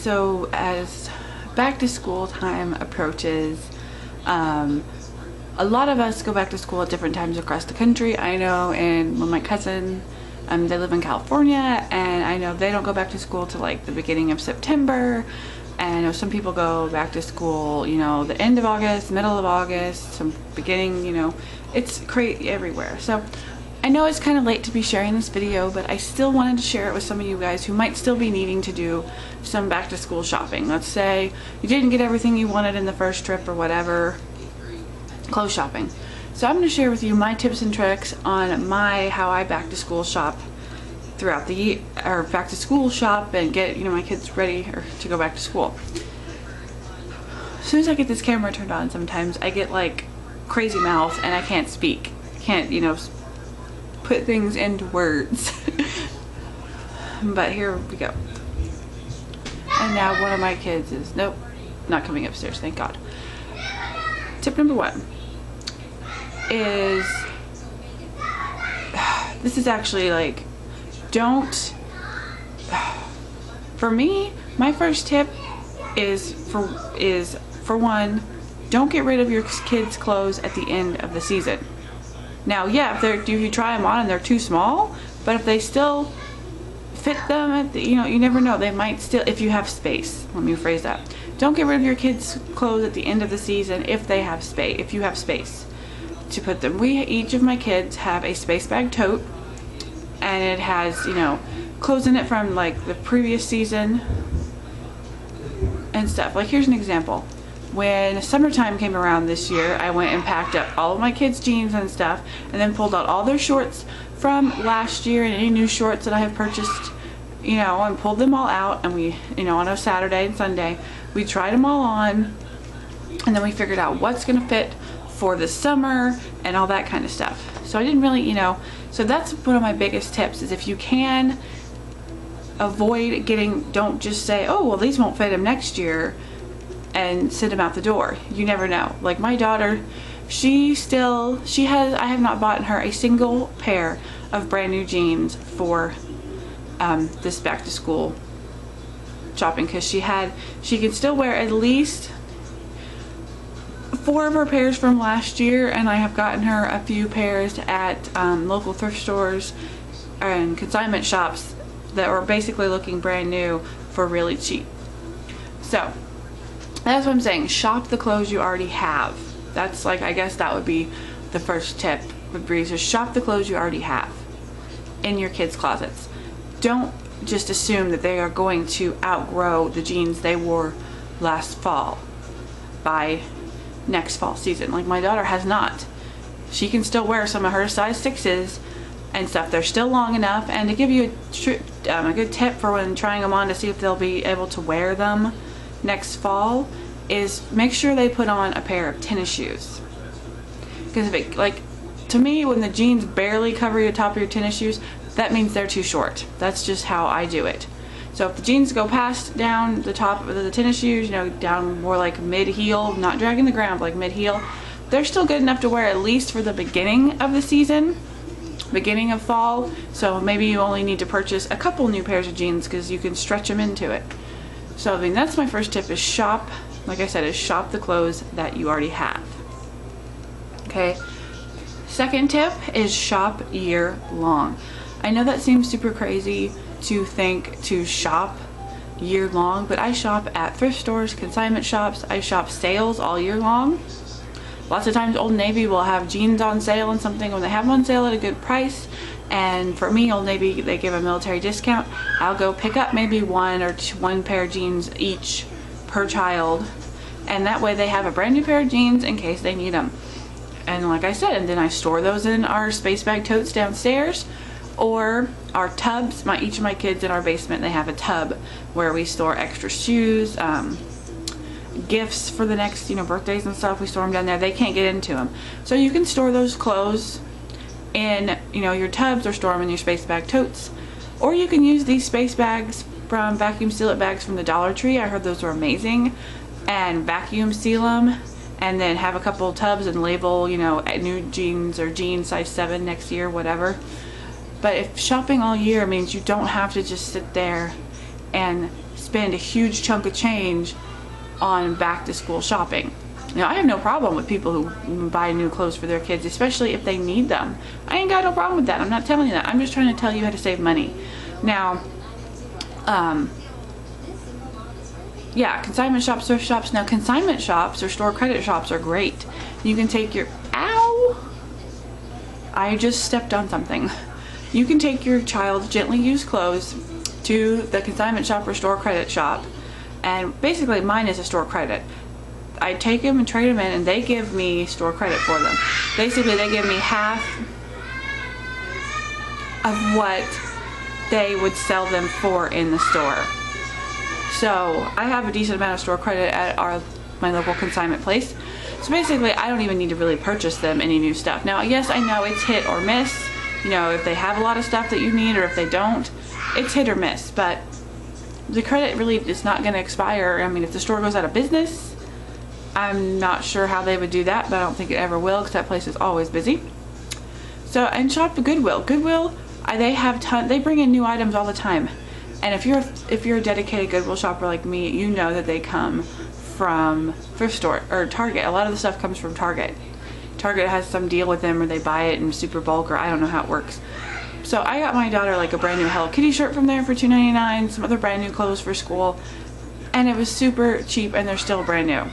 So as back to school time approaches, a lot of us go back to school at different times across the country. I know, and when my cousin, they live in California, and I know they don't go back to school till like the beginning of September. And I know some people go back to school, you know, the end of August, middle of August, some beginning, you know, it's crazy everywhere. So I know it's kind of late to be sharing this video, but I still wanted to share it with some of you guys who might still be needing to do some back to school shopping. Let's say you didn't get everything you wanted in the first trip or whatever, clothes shopping. So I'm going to share with you my tips and tricks on how I back to school shop throughout the year, or back to school shop and get, you know, my kids ready to go back to school. As soon as I get this camera turned on, sometimes I get like crazy mouth and I can't speak. Can't, you know, put things into words. But here we go. And now one of my kids is, nope, not coming upstairs, thank God. Tip number 1 is, this is actually like, for me, my first tip is for one, don't get rid of your kids' clothes at the end of the season. Now, yeah, if you try them on and they're too small, but if they still fit them, you know, you never know. They might still, if you have space. Let me rephrase that. Don't get rid of your kids' clothes at the end of the season if they have space. If you have space to put them. Each of my kids have a space bag tote, and it has, you know, clothes in it from like the previous season and stuff. Like, here's an example. When summertime came around this year, I went and packed up all of my kids' jeans and stuff, and then pulled out all their shorts from last year and any new shorts that I have purchased, you know, and pulled them all out. And we, you know, on a Saturday and Sunday, we tried them all on, and then we figured out what's gonna fit for the summer and all that kind of stuff. So I didn't really, you know, so that's one of my biggest tips, is if you can avoid don't just say, oh, well, these won't fit him next year, and send them out the door. You never know. Like my daughter, I have not bought her a single pair of brand new jeans for this back to school shopping, because she can still wear at least 4 of her pairs from last year, and I have gotten her a few pairs at local thrift stores and consignment shops that were basically looking brand new for really cheap. So that's what I'm saying. Shop the clothes you already have. That's like, I guess that would be the first tip, would be to shop the clothes you already have in your kids' closets. Don't just assume that they are going to outgrow the jeans they wore last fall by next fall season. Like my daughter has not. She can still wear some of her size 6s and stuff. They're still long enough. And to give you a good tip for when trying them on to see if they'll be able to wear them next fall, is make sure they put on a pair of tennis shoes. Because if it, like, to me, when the jeans barely cover your top of your tennis shoes, that means they're too short. That's just how I do it. So if the jeans go past down the top of the tennis shoes, you know, down more like mid-heel, not dragging the ground, but like mid-heel, they're still good enough to wear at least for the beginning of the season, beginning of fall. So maybe you only need to purchase a couple new pairs of jeans because you can stretch them into it. So I mean, that's my first tip, is shop, like I said, is shop the clothes that you already have. Okay. Second tip is shop year long. I know that seems super crazy to think to shop year long, but I shop at thrift stores, consignment shops. I shop sales all year long. Lots of times Old Navy will have jeans on sale and something when they have them on sale at a good price. And for me, Old Navy, they give a military discount. I'll go pick up maybe one pair of jeans each per child. And that way they have a brand new pair of jeans in case they need them. And like I said, and then I store those in our space bag totes downstairs, or our tubs. Each of my kids in our basement, they have a tub where we store extra shoes, gifts for the next, you know, birthdays and stuff. We store them down there. They can't get into them. So you can store those clothes in, you know, your tubs, or store them in your space bag totes. Or you can use these space bags from vacuum seal it bags from the Dollar Tree. I heard those were amazing. And vacuum seal them, and then have a couple of tubs and label, you know, new jeans or jeans size 7 next year, whatever. But if shopping all year means you don't have to just sit there and spend a huge chunk of change on back to school shopping. Now, I have no problem with people who buy new clothes for their kids, especially if they need them. I ain't got no problem with that. I'm not telling you that. I'm just trying to tell you how to save money. Now, yeah, consignment shops, thrift shops. Now, consignment shops or store credit shops are great. You can take your, ow! I just stepped on something. You can take your child's gently used clothes to the consignment shop or store credit shop, and basically mine is a store credit. I take them and trade them in, and they give me store credit for them. Basically, they give me half of what they would sell them for in the store. So I have a decent amount of store credit at my local consignment place. So basically, I don't even need to really purchase them any new stuff. Now, yes, I know it's hit or miss. You know, if they have a lot of stuff that you need or if they don't, it's hit or miss. But the credit really is not going to expire. I mean, if the store goes out of business, I'm not sure how they would do that, but I don't think it ever will because that place is always busy. So, and shop at Goodwill. Goodwill, they bring in new items all the time. And if you're a dedicated Goodwill shopper like me, you know that they come from thrift store or Target. A lot of the stuff comes from Target. Target has some deal with them, or they buy it in super bulk, or I don't know how it works. So I got my daughter like a brand new Hello Kitty shirt from there for $2.99, some other brand new clothes for school, and it was super cheap, and they're still brand new.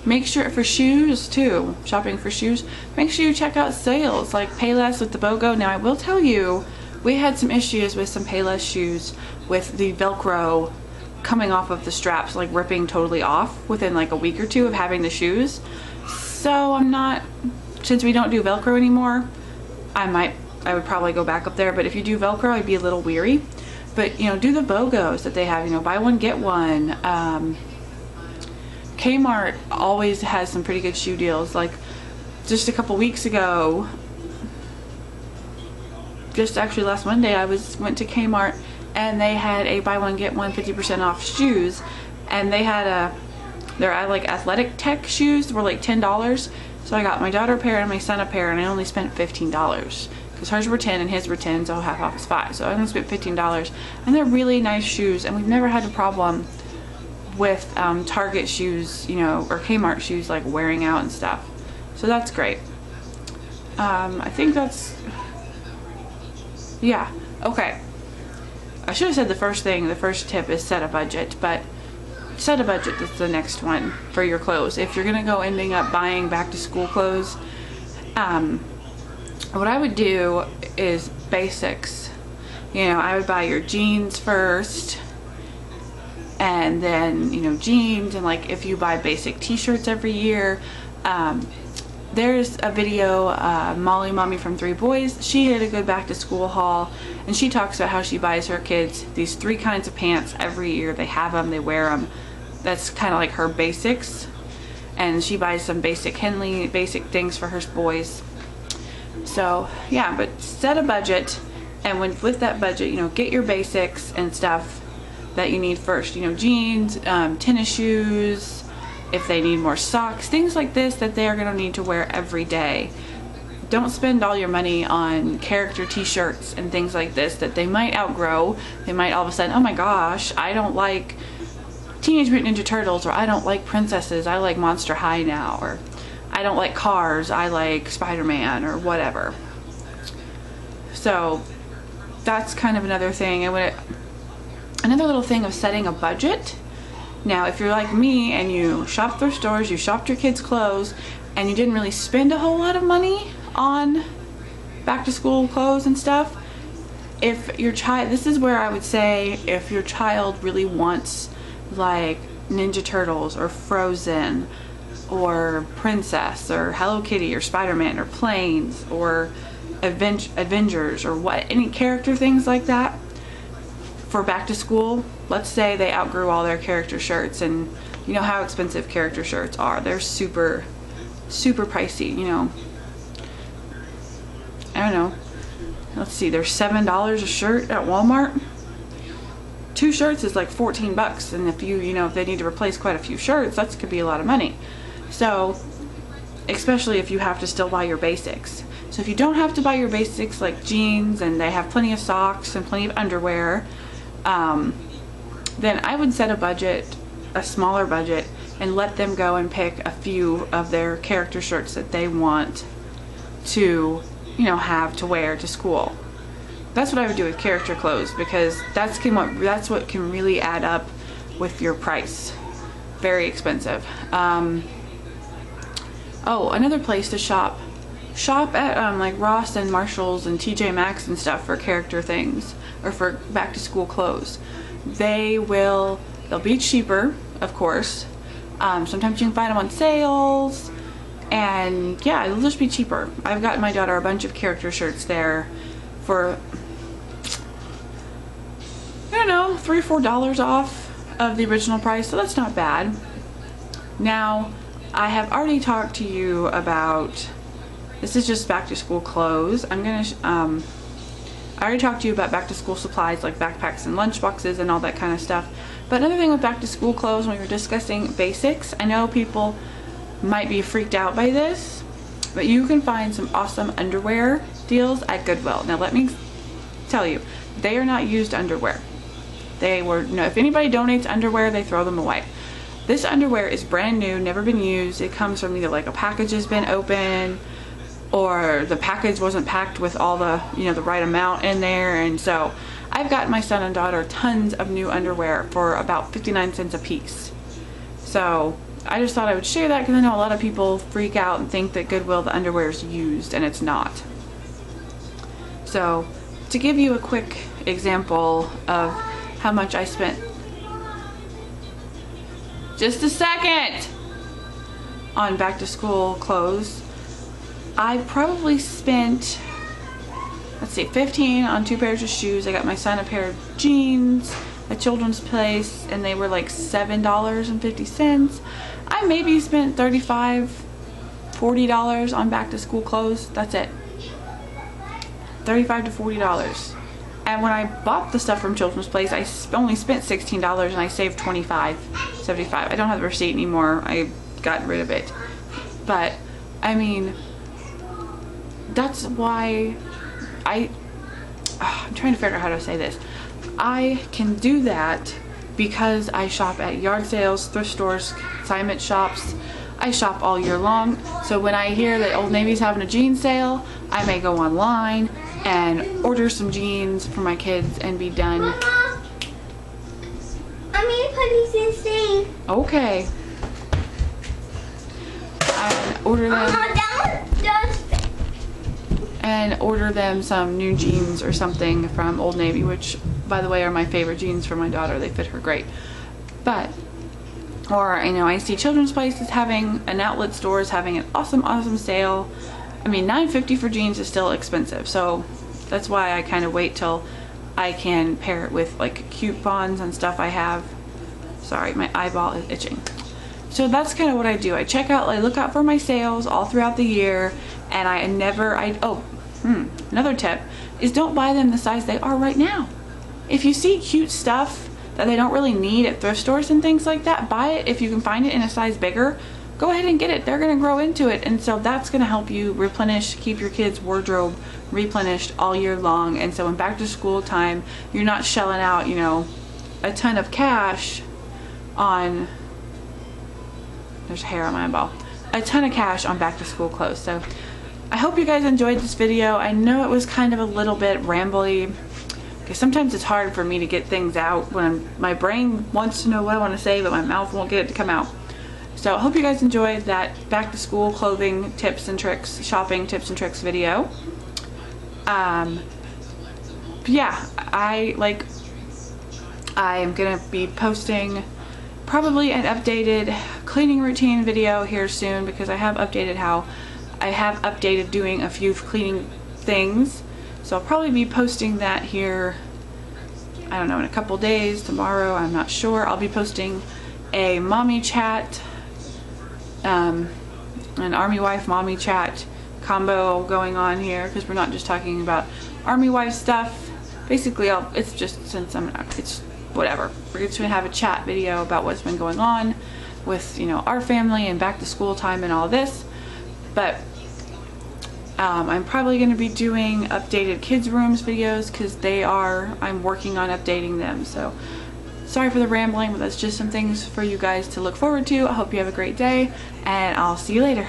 Make sure for shoes too, shopping for shoes, make sure you check out sales like Payless with the BOGO. Now I will tell you, we had some issues with some Payless shoes with the Velcro coming off of the straps, like ripping totally off within like a week or two of having the shoes. So since we don't do Velcro anymore, I would probably go back up there, but if you do Velcro, I'd be a little weary. But you know, do the BOGOs that they have, you know, buy one, get one. Kmart always has some pretty good shoe deals. Like just a couple weeks ago, just actually last Monday, I went to Kmart and they had a buy one get one 50% off shoes, and they had their like athletic tech shoes were like $10. So I got my daughter a pair and my son a pair, and I only spent $15 because hers were 10 and his were 10, so half off is 5. So I only spent $15, and they're really nice shoes, and we've never had a problem with Target shoes, you know, or Kmart shoes like wearing out and stuff. So that's great. I think that's, yeah, okay. I should have said the first tip is set a budget, but set a budget is the next one for your clothes. If you're gonna go ending up buying back to school clothes, what I would do is basics. You know, I would buy your jeans first, and then, you know, jeans, and like if you buy basic t-shirts every year, there's a video, Molly Mommy from 3 Boys, she did a good back to school haul, and she talks about how she buys her kids these 3 kinds of pants every year. They have them, they wear them. That's kind of like her basics, and she buys some basic Henley basic things for her boys. So yeah, but set a budget, and with that budget, you know, get your basics and stuff that you need first. You know, jeans, tennis shoes, if they need more socks, things like this that they are going to need to wear every day. Don't spend all your money on character t-shirts and things like this that they might outgrow. They might all of a sudden, oh my gosh, I don't like Teenage Mutant Ninja Turtles, or I don't like princesses, I like Monster High now, or I don't like cars, I like Spider-Man, or whatever. So that's kind of another thing. Another little thing of setting a budget. Now, if you're like me and you shop thrift stores, you shopped your kids' clothes, and you didn't really spend a whole lot of money on back to school clothes and stuff, if your child, this is where I would say if your child really wants like Ninja Turtles or Frozen or Princess or Hello Kitty or Spider-Man or Planes or Avengers or any character things like that for back to school, let's say they outgrew all their character shirts, and you know how expensive character shirts are. They're super pricey, you know. I don't know. Let's see, they're $7 a shirt at Walmart. 2 shirts is like 14 bucks, and if if they need to replace quite a few shirts, that could be a lot of money. So, especially if you have to still buy your basics. So if you don't have to buy your basics like jeans, and they have plenty of socks and plenty of underwear, then I would set a budget, a smaller budget, and let them go and pick a few of their character shirts that they want to, you know, have to wear to school. That's what I would do with character clothes, because that's what can really add up with your price. Very expensive. Oh, another place to shop at like Ross and Marshalls and TJ Maxx and stuff for character things, or for back to school clothes. They'll be cheaper, of course. Sometimes you can find them on sales, and yeah, it'll just be cheaper. I've gotten my daughter a bunch of character shirts there for, I don't know, $3 or $4 off of the original price, so that's not bad. Now, I have already talked to you about, this is just back to school clothes. I already talked to you about back to school supplies like backpacks and lunch boxes and all that kind of stuff. But another thing with back to school clothes, when we were discussing basics, I know people might be freaked out by this, but you can find some awesome underwear deals at Goodwill. Now let me tell you, they are not used underwear. If anybody donates underwear, they throw them away. This underwear is brand new, never been used. It comes from either like a package has been open, or the package wasn't packed with all the, you know, the right amount in there. And so I've gotten my son and daughter tons of new underwear for about 59 cents a piece. So I just thought I would share that, because I know a lot of people freak out and think that Goodwill, the underwear is used, and it's not. So to give you a quick example of how much I spent, just a second, on back to school clothes, I probably spent, let's see, $15 on 2 pairs of shoes. I got my son a pair of jeans at Children's Place, and they were like $7.50. I maybe spent $35, $40 on back to school clothes. That's it. $35 to $40. And when I bought the stuff from Children's Place, I only spent $16 and I saved $25, $75. I don't have the receipt anymore. I got rid of it. But I mean, that's why I'm trying to figure out how to say this. I can do that because I shop at yard sales, thrift stores, consignment shops. I shop all year long. So when I hear that Old Navy's having a jean sale, I may go online and order some jeans for my kids and be done. Mama, I made puppies this thing. Okay. And order them. And order them some new jeans or something from Old Navy, which, by the way, are my favorite jeans for my daughter. They fit her great. But, or, you know, I see Children's Place is having, an outlet store is having an awesome sale. I mean, $9.50 for jeans is still expensive, so that's why I kind of wait till I can pair it with like coupons and stuff I have. Sorry, my eyeball is itching. So that's kind of what I do. I look out for my sales all throughout the year, and another tip is don't buy them the size they are right now. If you see cute stuff that they don't really need at thrift stores and things like that, buy it. If you can find it in a size bigger, go ahead and get it. They're going to grow into it, and so that's going to help you replenish, keep your kids' wardrobe replenished all year long. And so in back to school time, you're not shelling out, you know, a ton of cash on, there's hair on my eyeball, a ton of cash on back to school clothes. So I hope you guys enjoyed this video. I know it was kind of a little bit rambly, because sometimes it's hard for me to get things out when my brain wants to know what I want to say, but my mouth won't get it to come out. So I hope you guys enjoyed that back to school clothing tips and tricks, shopping tips and tricks video. Yeah, I am gonna be posting probably an updated cleaning routine video here soon, because I have updated doing a few cleaning things. So I'll probably be posting that here, I don't know, in a couple days, tomorrow, I'm not sure. I'll be posting a mommy chat, an Army wife mommy chat combo going on here, because we're not just talking about Army wife stuff. Basically, it's just, it's whatever. We're just gonna have a chat video about what's been going on with, you know, our family and back to school time and all this. But I'm probably going to be doing updated kids rooms videos because I'm working on updating them. So sorry for the rambling, but that's just some things for you guys to look forward to. I hope you have a great day, and I'll see you later.